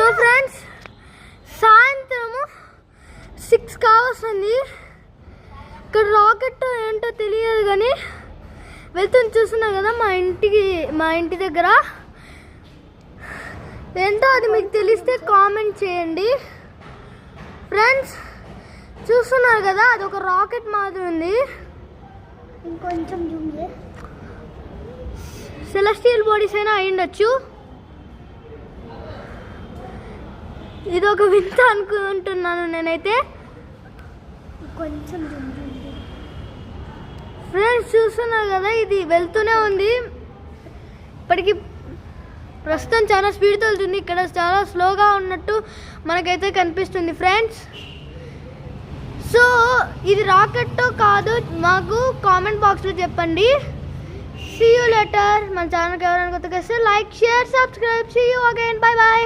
So friends, సాయంత్రము 6 కావస్తుంది. ఇక్కడ రాకెట్ ఏంటో తెలియదు కానీ వెళ్తుంది. చూస్తున్నాం కదా మా ఇంటి దగ్గర. ఏంటో అది మీకు తెలిస్తే కామెంట్ చేయండి ఫ్రెండ్స్. చూస్తున్నారు కదా, అది ఒక రాకెట్ మాదిరి ఉంది. ఇంకొంచెం సెలెస్టియల్ బాడీస్ అయినా అయ్యుండొచ్చు. ఇది ఒక వింత అనుకుంటున్నాను నేనైతే. కొంచెం ఫ్రెండ్స్ చూస్తున్నారు కదా, ఇది వెళ్తూనే ఉంది. ఇప్పటికి ప్రస్తుతం చాలా స్పీడ్తో వెళ్తుంది. ఇక్కడ చాలా స్లోగా ఉన్నట్టు మనకైతే కనిపిస్తుంది ఫ్రెండ్స్. సో ఇది రాకెట్టో కాదు మాకు కామెంట్ బాక్స్లో చెప్పండి. See you later. మన ఛానల్కి ఎవరైనా కొత్తగా వస్తే like, share, subscribe. See you again. Bye bye.